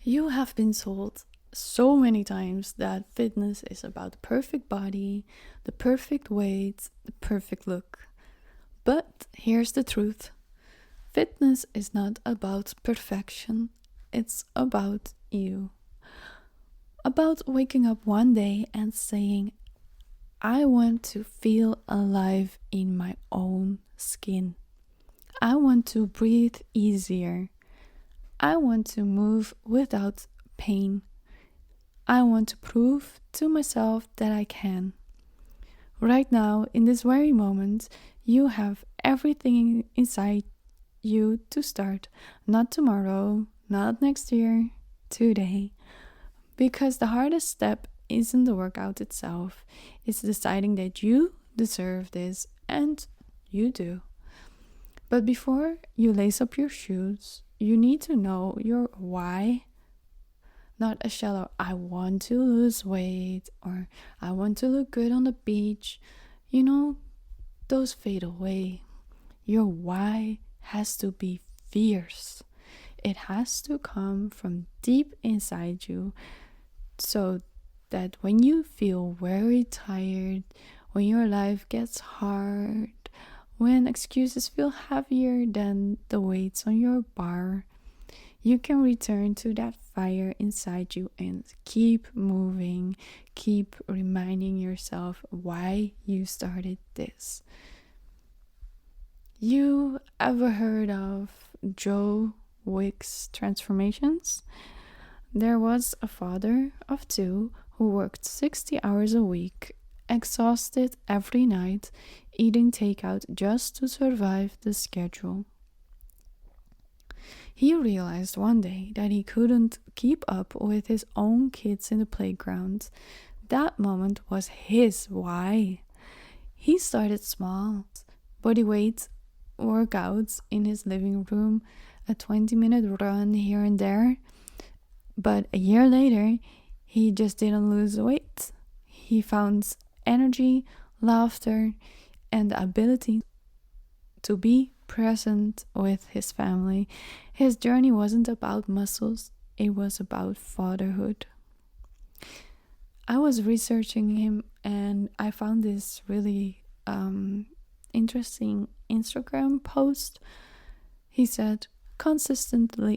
You have been told so many times that fitness is about the perfect body, the perfect weight, the perfect look. But here's the truth: fitness is not about perfection, it's about you. About waking up one day and saying, I want to feel alive in my own skin. I want to breathe easier. I want to move without pain. I want to prove to myself that I can. Right now, in this very moment, you have everything inside you to start. Not tomorrow, not next year, today. Because the hardest step isn't the workout itself, it's deciding that you deserve this, and you do. But before you lace up your shoes, you need to know your why. Not a shallow, I want to lose weight or I want to look good on the beach. Those fade away. Your why has to be fierce. It has to come from deep inside you, so that when you feel very tired, when your life gets hard, when excuses feel heavier than the weights on your bar, you can return to that fire inside you and keep moving, keep reminding yourself why you started this. You ever heard of Joe Wick's transformations? There was a father of two who worked 60 hours a week, exhausted every night, eating takeout just to survive the schedule. He realized one day that he couldn't keep up with his own kids in the playground. That moment was his why. He started small, body weight workouts in his living room, a 20-minute run here and there. But a year later, he just didn't lose weight. He found energy, laughter, and the ability to be present with his family. His journey wasn't about muscles, it was about fatherhood. I was researching him and I found this really interesting Instagram post. He said, consistency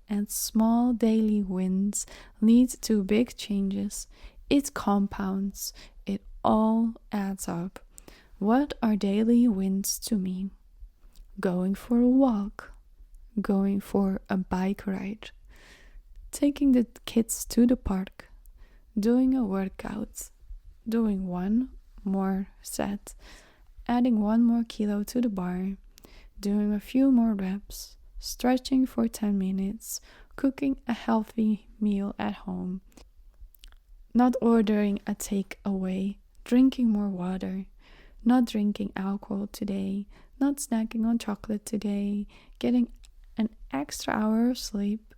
and small daily wins lead to big changes. It compounds. It all adds up. What are daily wins to me? Going for a walk, going for a bike ride, taking the kids to the park, doing a workout, doing one more set, adding 1 more kilo to the bar, doing a few more reps, stretching for 10 minutes, cooking a healthy meal at home, not ordering a takeaway, drinking more water, not drinking alcohol today, not snacking on chocolate today, getting an extra hour of sleep,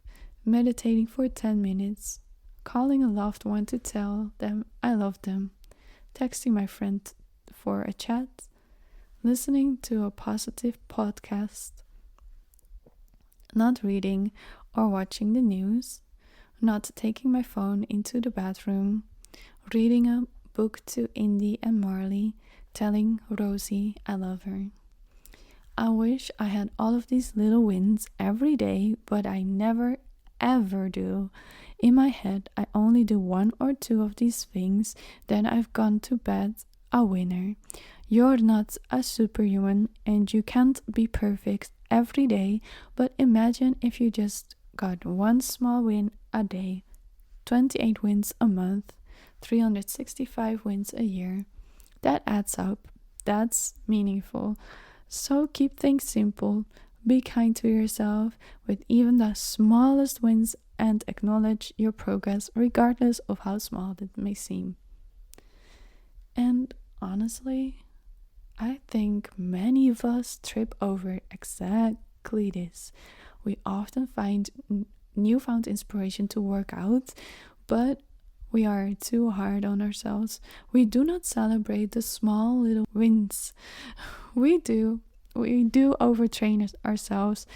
meditating for 10 minutes, calling a loved one to tell them I love them, texting my friend for a chat, listening to a positive podcast, not reading or watching the news, not taking my phone into the bathroom, reading a book to Indy and Marley, telling Rosie I love her. I wish I had all of these little wins every day, but I never ever do. In my head, I only do 1 or 2 of these things, then I've gone to bed a winner. You're not a superhuman and you can't be perfect every day, but imagine if you just got 1 small win a day, 28 wins a month, 365 wins a year. That adds up. That's meaningful. So keep things simple. Be kind to yourself with even the smallest wins and acknowledge your progress regardless of how small it may seem. And honestly, I think many of us trip over exactly this. We often find newfound inspiration to work out, but we are too hard on ourselves. We do not celebrate the small little wins. We do overtrain ourselves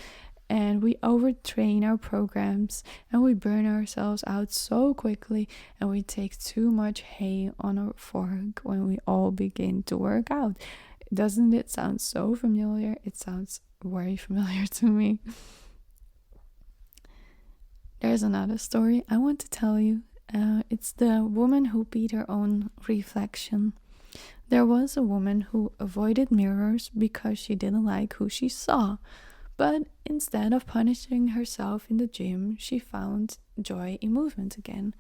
and we overtrain our programs and we burn ourselves out so quickly, and we take too much hay on our fork when we all begin to work out. Doesn't it sound so familiar? It sounds very familiar to me. There's another story I want to tell you. It's the woman who beat her own reflection. There was a woman who avoided mirrors because she didn't like who she saw. But instead of punishing herself in the gym, she found joy in movement again.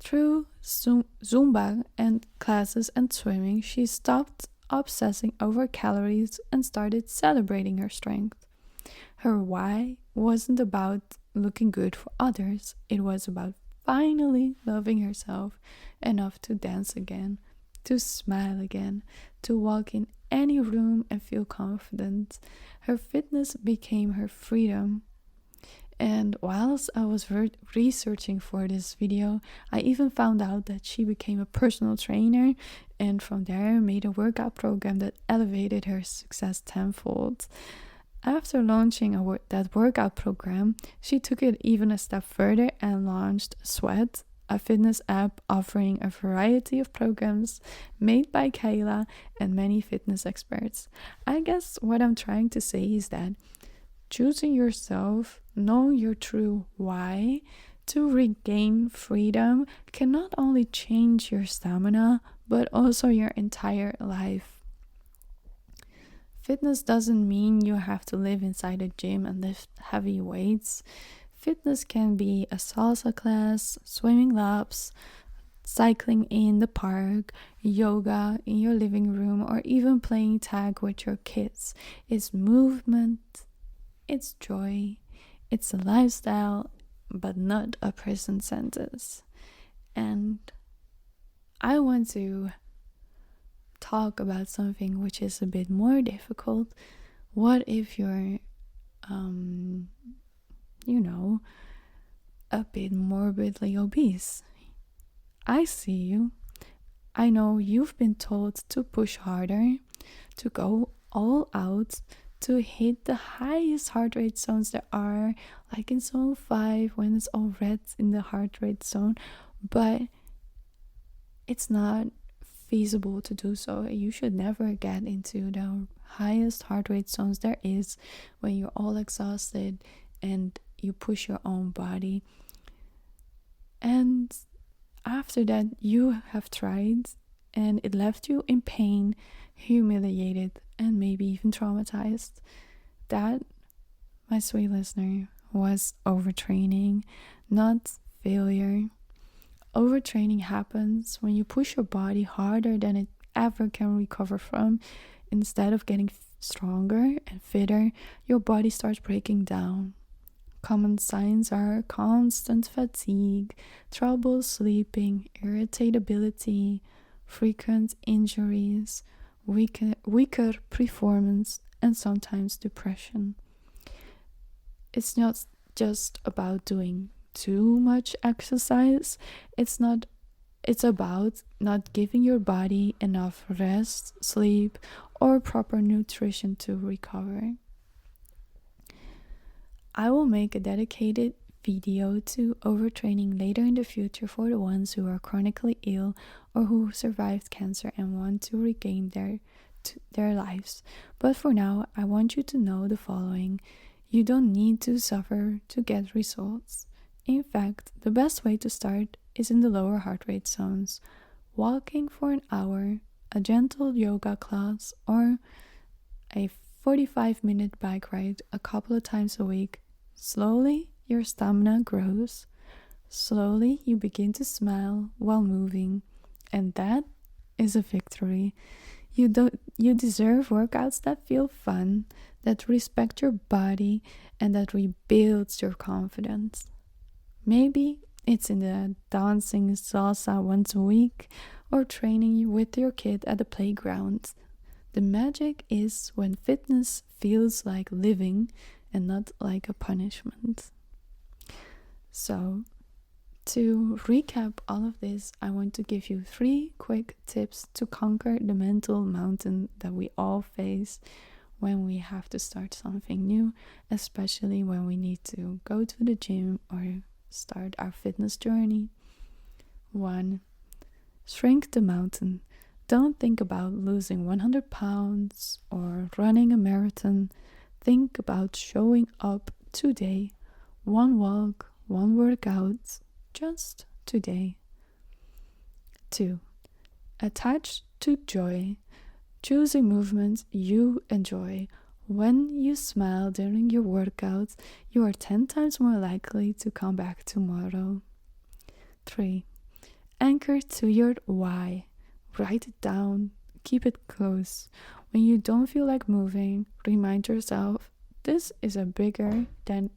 Through Zumba and classes and swimming, she stopped obsessing over calories and started celebrating her strength. Her why wasn't about looking good for others. It was about finally loving herself enough to dance again, to smile again, to walk in any room and feel confident. Her fitness became her freedom. And whilst I was researching for this video, I even found out that she became a personal trainer, and from there made a workout program that elevated her success tenfold. After launching that workout program, she took it even a step further and launched Sweat, a fitness app offering a variety of programs made by Kayla and many fitness experts. I guess what I'm trying to say is that choosing yourself, know your true why, to regain freedom can not only change your stamina, but also your entire life. Fitness doesn't mean you have to live inside a gym and lift heavy weights. Fitness can be a salsa class, swimming laps, cycling in the park, yoga in your living room, or even playing tag with your kids. It's movement, it's joy, it's a lifestyle, but not a prison sentence. And I want to talk about something which is a bit more difficult. What if you're a bit morbidly obese? I see you. I know you've been told to push harder, to go all out, to hit the highest heart rate zones there are, like in zone 5 when it's all red in the heart rate zone, but it's not feasible to do so. You should never get into the highest heart rate zones there is when you're all exhausted and you push your own body. And after that, you have tried and it left you in pain, humiliated, and maybe even traumatized. That, my sweet listener, was overtraining, not failure. Overtraining happens when you push your body harder than it ever can recover from. Instead of getting stronger and fitter, your body starts breaking down. Common signs are constant fatigue, trouble sleeping, irritability, frequent injuries, weaker performance, and sometimes depression. It's not just about doing too much exercise. It's about not giving your body enough rest, sleep, or proper nutrition to recover. I will make a dedicated video to overtraining later in the future for the ones who are chronically ill or who survived cancer and want to regain their lives. But for now, I want you to know the following. You don't need to suffer to get results. In fact, the best way to start is in the lower heart rate zones. Walking for an hour, a gentle yoga class, or a 45-minute bike ride a couple of times a week. Slowly, your stamina grows. Slowly, you begin to smile while moving. And that is a victory. You deserve workouts that feel fun, that respect your body, and that rebuilds your confidence. Maybe it's in the dancing salsa once a week or training with your kid at the playground. The magic is when fitness feels like living and not like a punishment. So, to recap all of this, I want to give you 3 quick tips to conquer the mental mountain that we all face when we have to start something new, especially when we need to go to the gym or start our fitness journey. 1. Shrink the mountain. Don't think about losing 100 pounds or running a marathon. Think about showing up today. One walk, one workout, just today. 2. Attach to joy. Choosing movements you enjoy. When you smile during your workouts, you are 10 times more likely to come back tomorrow. 3. Anchor to your why. Write it down. Keep it close. When you don't feel like moving, remind yourself, this is bigger than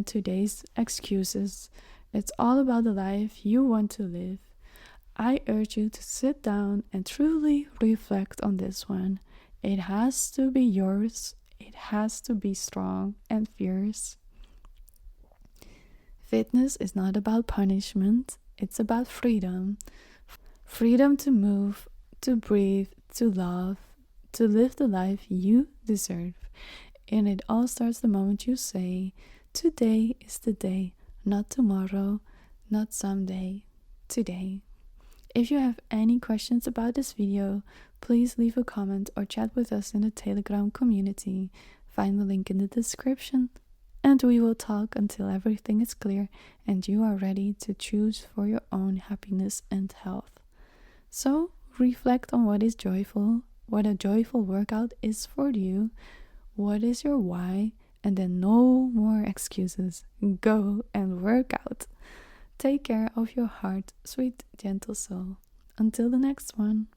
today's excuses. It's all about the life you want to live. I urge you to sit down and truly reflect on this one. It has to be yours. It has to be strong and fierce. Fitness is not about punishment. It's about freedom. Freedom to move, to breathe, to love, to live the life you deserve. And it all starts the moment you say, today is the day, not tomorrow, not someday, today. If you have any questions about this video, please leave a comment or chat with us in the Telegram community. Find the link in the description. And we will talk until everything is clear and you are ready to choose for your own happiness and health. So, reflect on what is joyful, what a joyful workout is for you, what is your why, and then no more excuses. Go and work out. Take care of your heart, sweet, gentle soul. Until the next one.